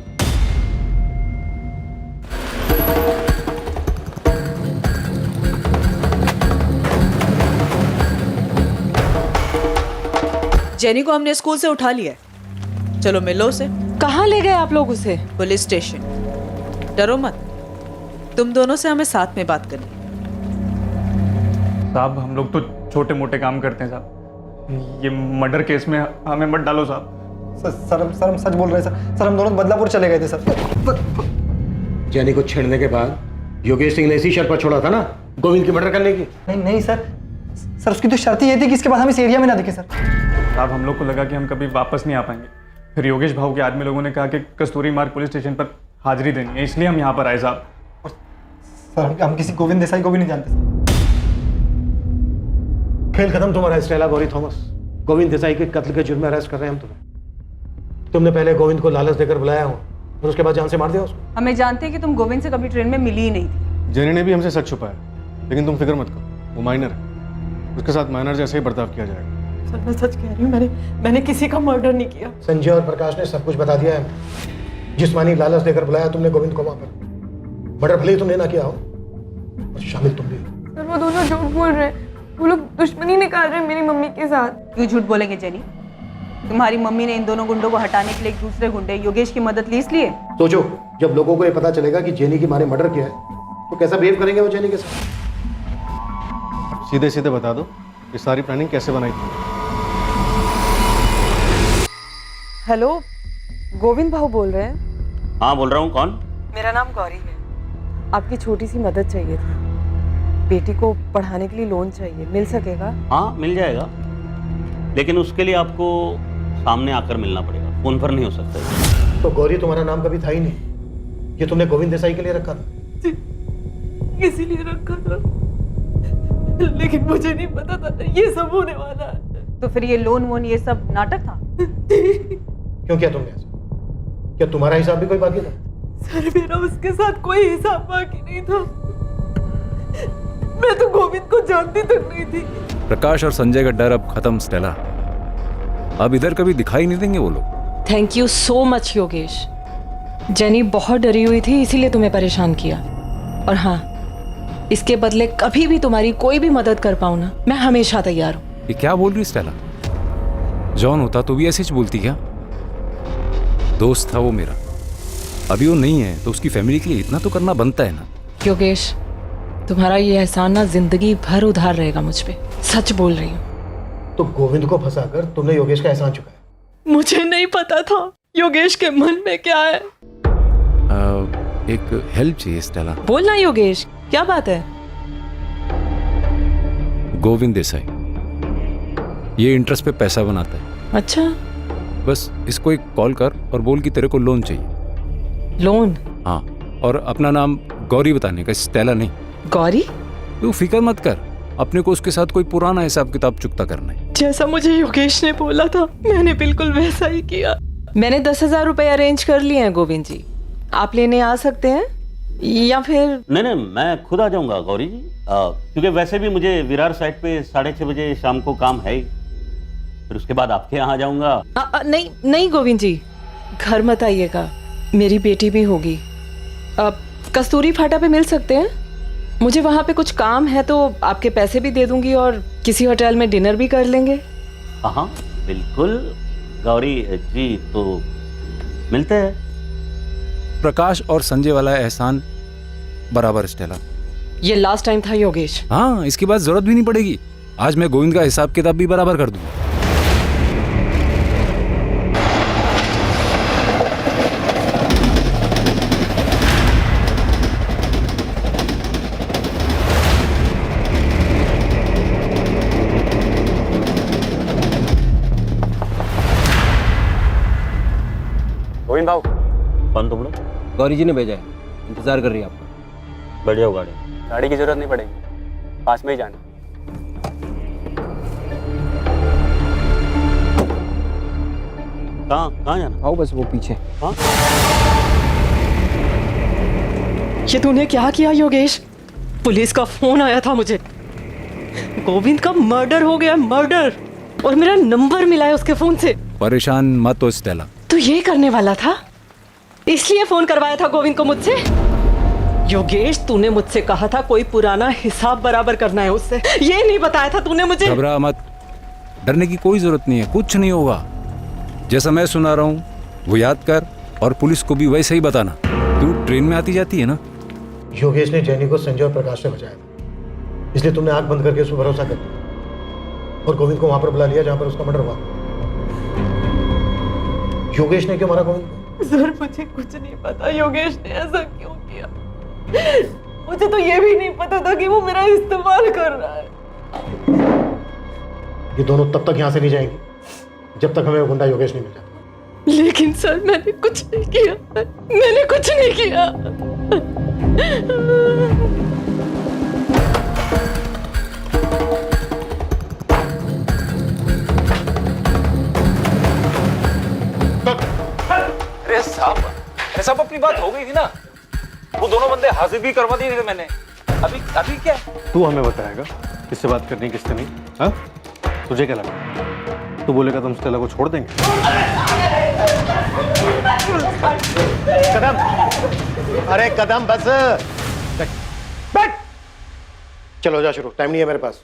जेनी को हमने स्कूल से उठा लिया है, चलो मिलो उसे। कहाँ ले गए आप लोग उसे? Police station. डरो मत, तुम दोनों से हमें साथ में बात करनी। साहब, हम लोग तो छोटे मोटे काम करते हैं साहब, ये मर्डर केस में हमें मत डालो साहब। सर हम सच बोल रहे हैं सर हम दोनों बदलापुर चले गए थे सर। जेनी को छेड़ने के बाद योगेश सिंह ने इसी शर्त पर छोड़ा था ना, गोविंद की मर्डर करने की? नहीं सर उसकी तो शर्त ये थी कि इसके बाद हम इस एरिया में ना दिखे सर। साहब, हम लोग को लगा कि हम कभी वापस नहीं आ पाएंगे, फिर योगेश भाऊ के आदमी लोगों ने कहा कि कस्तूरी मार्ग पुलिस स्टेशन पर हाजिरी देनी है, इसलिए हम यहाँ पर आए साहब। सर हम किसी गोविंद देसाई को भी नहीं जानते सर। खेल खत्म तुम्हारा स्टेला गौरी थॉमस। गोविंद देसाई के कत्ल के जुर्म में अरेस्ट कर रहे हैं हम तुम्हें। तुमने पहले गोविंद को लालच देकर बुलाया हो और उसके बाद जान से मार दिया उसको। हमें जानते हैं कि तुम गोविंद से कभी ट्रेन में मिली ही नहीं थी। जेनी ने भी हमसे सच छुपाया, लेकिन तुम फिक्र मत करो, वो माइनर है, उसके साथ माइनर जैसे ही बर्ताव किया जाएगा। सर मैं सच कह रही हूँ, मैंने किसी का मर्डर नहीं किया। संजय और प्रकाश ने सब कुछ बता दिया है। जिस्मानी लालच देकर बुलाया तुमने गोविंद को वहां पर। मर्डर भले ही तुमने ना किया हो और शामिल तुम भी हो। सर वो दोनों झूठ बोल रहे हैं, वो लोग दुश्मनी निकाल रहे हैं मेरी मम्मी के साथ। क्यों झूठ बोलेंगे जेनी? तुम्हारी मम्मी ने इन दोनों गुंडों को हटाने के लिए एक दूसरे गुंडे योगेश की मदद ली इसलिए। सोचो, जब लोगों को ये पता चलेगा कि जेनी की माँ ने मर्डर किया है तो कैसा बिहेव करेंगे वो जेनी के साथ। सीधे सीधे बता दो, ये सारी प्लानिंग कैसे बनाई थी? हेलो, गोविंद भाऊ बोल रहे हैं? हाँ बोल रहा हूँ। कौन? मेरा नाम गौरी है। आपकी छोटी सी मदद चाहिए थी। बेटी को पढ़ाने के लिए लोन चाहिए, मिल सकेगा? हाँ मिल जाएगा, लेकिन उसके लिए आपको सामने आकर मिलना पड़ेगा, फोन पर नहीं हो सकता। तो गौरी तुम्हारा नाम कभी था ही नहीं, ये तुमने गोविंद देसाई के लिए रखा था। इसीलिए रखा था, लेकिन मुझे नहीं पता था ये सब होने वाला है। तो फिर ये लोन वोन ये सब नाटक था? क्यों किया तुमने ऐसा? क्या तुम्हारा हिसाब भी कोई बाकी था? सर मेरा उसके साथ कोई हिसाब बाकी नहीं था। मैं तो गोविंद को जानती तक नहीं थी। प्रकाश और संजय का डर अब खत्म स्टेला। अब इधर कभी दिखाई नहीं देंगे वो लोग। Thank you so much Yogesh. Jenny बहुत डरी हुई थी, इसीलिए तुम्हें परेशान किया। और हाँ, इसके बदले कभी भी तुम्हारी कोई भी मदद कर पाऊं ना, मैं हमेशा तैयार हूँ। ये क्या बोल रही स्टेला? जॉन होता तो भी ऐसे ही बोलती क्या? दोस्त था वो मेरा, अभी वो नहीं है तो उसकी फैमिली के लिए इतना तो करना बनता है ना। योगेश, तुम्हारा ये एहसान ना जिंदगी भर उधार रहेगा मुझ पे, सच बोल रही हूँ। तो गोविंद को फंसाकर तुमने योगेश का एहसान चुकाया। मुझे नहीं पता था योगेश के मन में क्या है। एक हेल्प चाहिए स्टेला। बोलना योगेश, क्या बात है? गोविंद देसाई ये इंटरेस्ट पे पैसा बनाता है। अच्छा, बस इसको एक कॉल कर और बोल कि तेरे को लोन चाहिए। लोन? हाँ, और अपना नाम गौरी बताने का, स्टेला नहीं। गौरी? तू फिक्र मत कर, अपने को उसके साथ कोई पुराना हिसाब किताब चुकता करना है। जैसा मुझे योगेश ने बोला था मैंने बिल्कुल वैसा ही किया। मैंने 10,000 रुपए अरेंज कर लिए हैं गोविंद जी, आप लेने आ सकते हैं या फिर? नहीं, मैं खुद आ जाऊंगा गौरी जी, क्योंकि वैसे भी मुझे विरार साइड पे 6:30 बजे शाम को काम है ही, फिर उसके बाद आपके यहाँ आ जाऊंगा। नहीं गोविंद जी, घर मत आइएगा, मेरी बेटी भी होगी। कस्तूरी फाटा पे मिल सकते हैं? मुझे वहाँ पे कुछ काम है तो आपके पैसे भी दे दूंगी और किसी होटल में डिनर भी कर लेंगे। हाँ बिल्कुल गौरी जी, तो मिलते हैं। प्रकाश और संजय वाला एहसान बराबर स्टेला। ये लास्ट टाइम था योगेश। हाँ, इसके बाद जरूरत भी नहीं पड़ेगी। आज मैं गोविंद का हिसाब किताब भी बराबर कर दूंगा। गोविंद भाव। कौन तुम लोग? गौरी जी ने भेजा है, इंतजार कर रही है आपका। बैठ जाओ गाड़ी। गाड़ी की जरूरत नहीं पड़ेगी, पास में ही जाना। कहाँ जाना? आओ बस वो पीछे। हाँ? ये तूने क्या किया योगेश? पुलिस का फोन आया था मुझे, गोविंद का मर्डर हो गया, मर्डर, और मेरा नंबर मिला है उसके फोन से। परेशान मत हो स्टेला। तू ये करने वाला था, इसलिए फोन करवाया था गोविंद को मुझसे? योगेश, तूने मुझसे कहा था कोई पुराना हिसाब बराबर करना है उससे, ये नहीं बताया था तूने मुझे? घबरा मत, डरने की कोई जरूरत नहीं है, कुछ नहीं होगा। जैसा मैं सुना रहा हूँ वो याद कर और पुलिस को भी वैसे ही बताना। तू ट्रेन में आती जाती है ना? योगेश ने जैनी को संजय और प्रकाश से बचाया था, इसलिए तुमने आंख बंद करके उस पर भरोसा कर लिया और गोविंद को वहां पर बुला लिया जहां पर उसका मर्डर हुआ। योगेश ने क्यों मारा गोविंद को? सर मुझे कुछ नहीं पता योगेश ने ऐसा क्यों किया। मुझे तो ये भी नहीं पता था कि वो मेरा इस्तेमाल कर रहा है। ये दोनों तब तक यहाँ से नहीं जाएंगे जब तक हमें वो गुंडा योगेश नहीं मिल जाता। लेकिन सर मैंने कुछ नहीं किया, मैंने कुछ नहीं किया। अरे साहब अपनी बात हो गई थी ना, वो दोनों बंदे हाजिर भी करवा दिए थे मैंने। अभी क्या? तू हमें बताएगा किससे बात करनी किससे नहीं? हाँ, तुझे क्या लगा? तू बोलेगा तो हम स्टेला को छोड़ देंगे। कदम, अरे कदम बस। बैठ। चलो जा शुरू, टाइम नहीं है मेरे पास,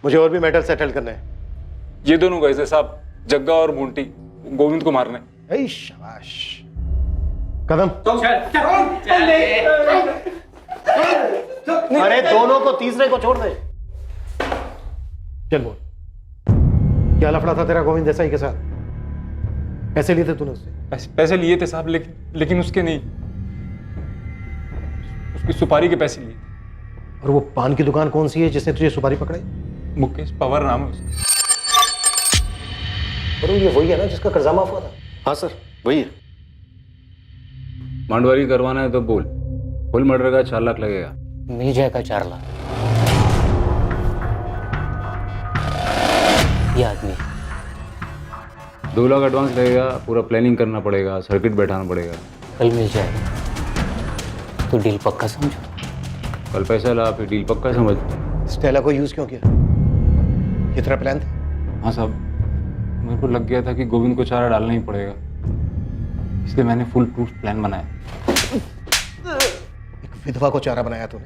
मुझे और भी मैटर सेटल करने हैं। ये दोनों गए थे साहब, जग्गा और बूंटी, गोविंद को मारने। ऐ शाबाश। कदम, अरे दोनों को, तीसरे को छोड़ दे। चल बोल, क्या लफड़ा था तेरा गोविंद देसाई के साथ? पैसे लिए थे तूने उससे? पैसे लिए थे साहब, लेकिन उसके नहीं, उसकी सुपारी के पैसे लिए। और वो पान की दुकान कौन सी है जिसने तुझे सुपारी पकड़ाई? मुकेश पवार नाम है उसका। और ये वही है ना जिसका कर्जा माफ हुआ था? हाँ सर, वही है। मांडवारी करवाना है तो बोल, फुल मर्डर का 4 लाख लगेगा। मिल जाएगा 4 लाख। ये आदमी 2 लाख एडवांस लगेगा, पूरा प्लानिंग करना पड़ेगा, सर्किट बैठाना पड़ेगा। कल मिल जाएगा, तो डील पक्का समझो। कल पैसा ला, फिर डील पक्का समझ। स्टेला को यूज क्यों किया? ये तेरा प्लान था? हाँ साहब, मेरे को लग गया था कि गोविंद को चारा डालना ही पड़ेगा, इसलिए मैंने फुल प्रूफ प्लान बनाया। एक विधवा को चारा बनाया तूने,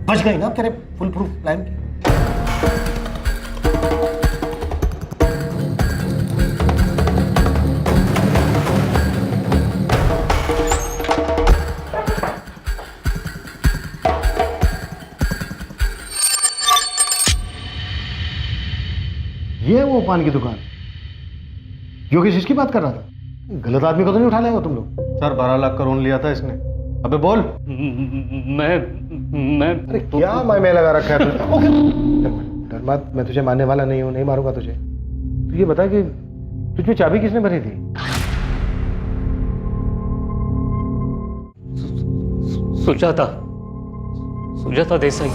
बच गई ना तेरे फुल प्रूफ प्लान की। ये वो पान की दुकान योगेश इसकी बात कर रहा था? गलत आदमी को तो नहीं उठा लाए हो तुम लोग? सर 12 लाख का लोन लिया था इसने। अबे बोल। मैं अरे क्या मैं लगा रखा है तुझे? डर मत, मैं तुझे मारने वाला नहीं हूं, नहीं मारूंगा तुझे। तू ये बता कि तुझमें चाबी किसने भरी थी? सुजाता देसाई।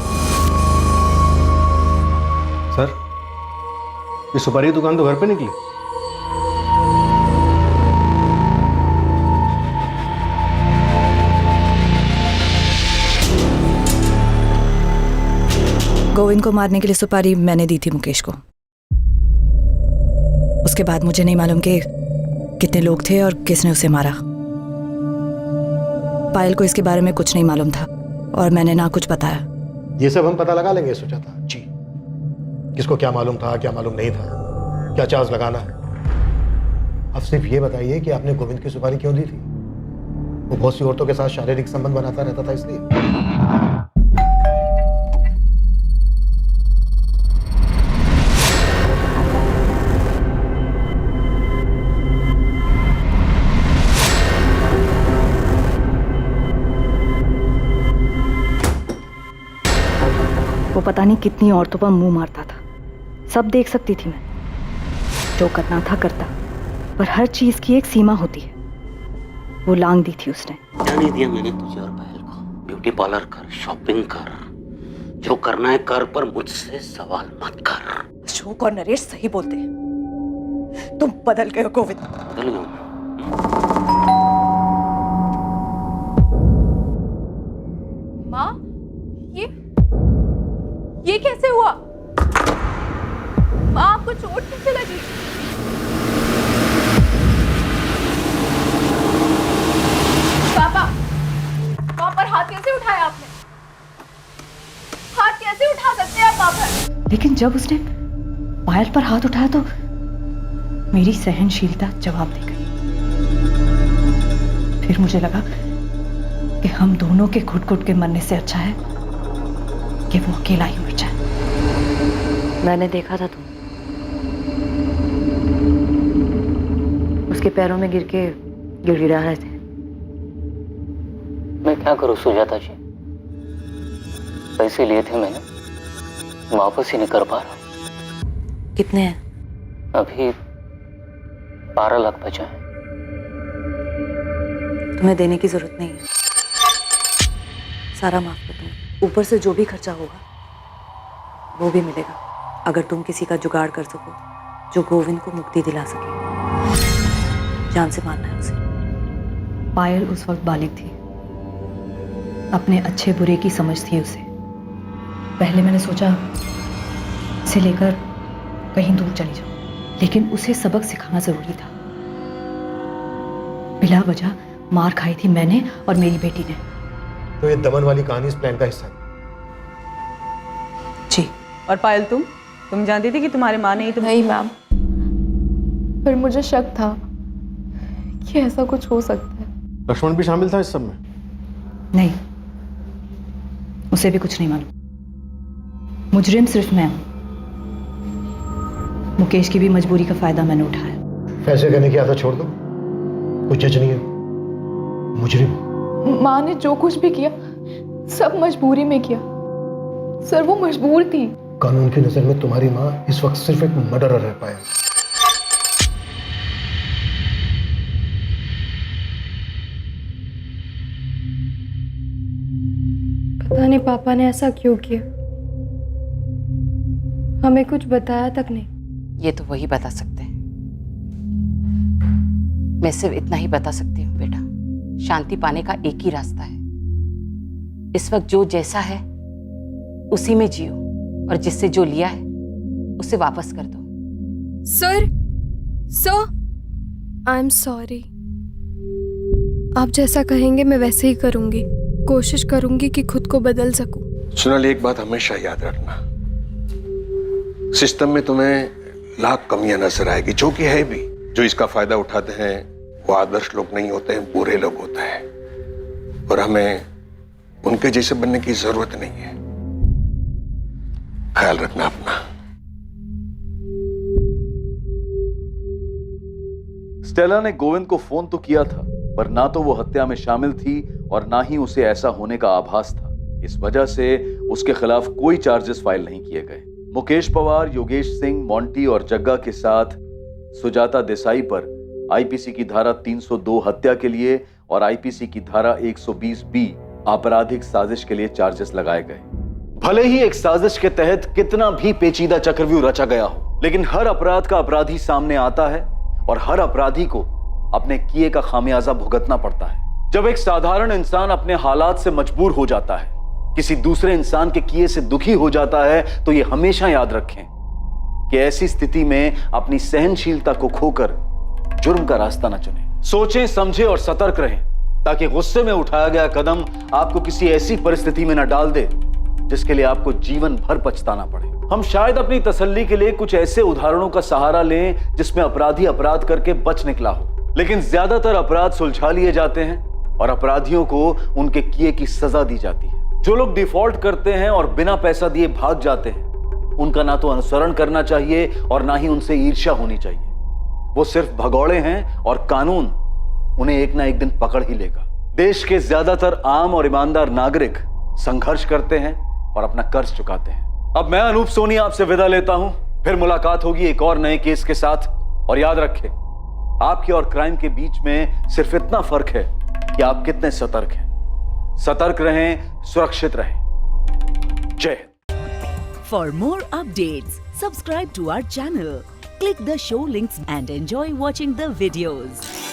सर, ये सुपारी की दुकान तो घर पे निकली। गोविंद को मारने के लिए सुपारी मैंने दी थी मुकेश को। उसके बाद मुझे नहीं मालूम कि कितने लोग थे और किसने उसे मारा। पायल को इसके बारे में कुछ नहीं मालूम था और मैंने ना कुछ बताया। ये सब हम पता लगा लेंगे सुजाता जी, किसको क्या मालूम था, क्या मालूम नहीं था, क्या चार्ज लगाना है। अब सिर्फ ये बताइए कि आपने गोविंद की सुपारी क्यों दी थी? वो बहुत सी औरतों के साथ शारीरिक संबंध बनाता रहता था इसलिए। वो पता नहीं कितनी औरतों पर मुंह मारता था, सब देख सकती थी मैं। जो करना था करता, पर हर चीज की एक सीमा होती है। वो लांग दी थी उसने। क्या नहीं दिया मैंने तुझे और पायल को? ब्यूटी पार्लर कर, शॉपिंग कर, जो करना है कर, पर मुझसे सवाल मत कर। अशोक और नरेश सही बोलते हैं, तुम बदल गए हो गोविंद। बदल गया मैं। माँ, ये कैसे हुआ? माँ, आपको चोट कैसे लगी? पापा, वहाँ पर हाथ कैसे उठाया आपने? हाथ कैसे उठा सकते हैं आप वहाँ पर? लेकिन जब उसने पायल पर हाथ उठाया तो मेरी सहनशीलता जवाब दे गई। फिर मुझे लगा कि हम दोनों के घुट घुट के मरने से अच्छा है कि वो अकेला ही मर जाए। मैंने देखा था तुम उसके पैरों में गिर के गिड़गिड़ा रहे थे। मैं क्या करूं सुजाता जी, पैसे लिए थे मैंने, वापस ही नहीं कर पा रहा। कितने हैं? अभी 12 लाख बचा है। तुम्हें देने की जरूरत नहीं है, सारा माफ कर दूंगी। ऊपर से जो भी खर्चा होगा वो भी मिलेगा, अगर तुम किसी का जुगाड़ कर सको जो गोविंद को मुक्ति दिला सके। जान से मारना है उसे। पायल उस वक्त बालिग थी, अपने अच्छे बुरे की समझ थी उसे। पहले मैंने सोचा इसे लेकर कहीं दूर चली जाऊं, लेकिन उसे सबक सिखाना जरूरी था। बिला वजह मार खाई थी मैंने और मेरी बेटी ने। तो ये दमन वाली कहानी इस प्लान का हिस्सा है? जी। और पायल तुम जानती थी कि तुम्हारे माँ ने ही नहीं मैम, पर मुझे शक था कि ऐसा कुछ हो सकता है। लक्ष्मण भी शामिल था इस सब में? नहीं, उसे भी कुछ नहीं मालूम। मुजरिम सिर्फ मैं हूं। मुकेश की भी मजबूरी का फायदा मैंने उठाया। फैसले करने की आदत छोड़ दो, कुछ जज नहीं है, मुजरिम। माँ ने जो कुछ भी किया सब मजबूरी में किया। सर वो मजबूर थी। कानून की नजर में तुम्हारी माँ इस वक्त सिर्फ एक मर्डरर रह पाया। पता नहीं पापा ने ऐसा क्यों किया, हमें कुछ बताया तक नहीं। ये तो वही बता सकते हैं। मैं सिर्फ इतना ही बता सकती हूँ बेटा, शांति पाने का एक ही रास्ता है। इस वक्त जो जैसा है उसी में जियो, और जिससे जो लिया है उसे वापस कर दो। Sir I am sorry. आप जैसा कहेंगे मैं वैसे ही करूंगी। कोशिश करूंगी कि खुद को बदल सकूं। सोनाली, एक बात हमेशा याद रखना, सिस्टम में तुम्हें लाख कमियां नजर आएगी, जो कि है भी। जो इसका फायदा उठाते हैं वो आदर्श लोग नहीं होते हैं, बुरे लोग होते हैं, और हमें उनके जैसे बनने की जरूरत नहीं है। ख्याल रखना अपना। स्टेला ने गोविंद को फोन तो किया था, पर ना तो वो हत्या में शामिल थी और ना ही उसे ऐसा होने का आभास था। इस वजह से उसके खिलाफ कोई चार्जेस फाइल नहीं किए गए। मुकेश पवार, योगेश सिंह, मोंटी और जग्गा के साथ सुजाता देसाई पर आईपीसी की धारा 302 हत्या के लिए और आईपीसी की धारा 120B आपराधिक साजिश के लिए चार्जेस लगाए गए। भले ही एक साजिश के तहत कितना भी पेचीदा चक्रव्यूह रचा गया हो, लेकिन हर अपराध का अपराधी सामने आता है और हर अपराधी को अपने किए का खामियाजा भुगतना पड़ता है। जब एक साधारण इंसान अपने हालात से मजबूर हो जाता है, किसी दूसरे इंसान के किए से दुखी हो जाता है, तो ये हमेशा याद रखें कि ऐसी स्थिति में अपनी सहनशीलता को खोकर जुर्म का रास्ता न चुनें। सोचें, समझें और सतर्क रहें, ताकि गुस्से में उठाया गया कदम आपको किसी ऐसी परिस्थिति में न डाल दे जिसके लिए आपको जीवन भर पछताना पड़े। हम शायद अपनी तसल्ली के लिए कुछ ऐसे उदाहरणों का सहारा लें जिसमें अपराधी अपराध करके बच निकला हो, लेकिन ज्यादातर अपराध सुलझा लिए जाते हैं और अपराधियों को उनके किए की सजा दी जाती है। जो लोग डिफॉल्ट करते हैं और बिना पैसा दिए भाग जाते हैं, उनका ना तो अनुसरण करना चाहिए और ना ही उनसे ईर्ष्या होनी चाहिए। वो सिर्फ भगौड़े हैं और कानून उन्हें एक ना एक दिन पकड़ ही लेगा। देश के ज्यादातर आम और ईमानदार नागरिक संघर्ष करते हैं और अपना कर्ज चुकाते हैं। अब मैं अनूप सोनी आपसे विदा लेता हूं, फिर मुलाकात होगी एक और नए केस के साथ। और याद रखें, आपके और क्राइम के बीच में सिर्फ इतना फर्क है कि आप कितने सतर्क हैं। सतर्क रहें, सुरक्षित रहें। जय Hind. For more updates, subscribe to our channel, click the show links and enjoy watching the videos.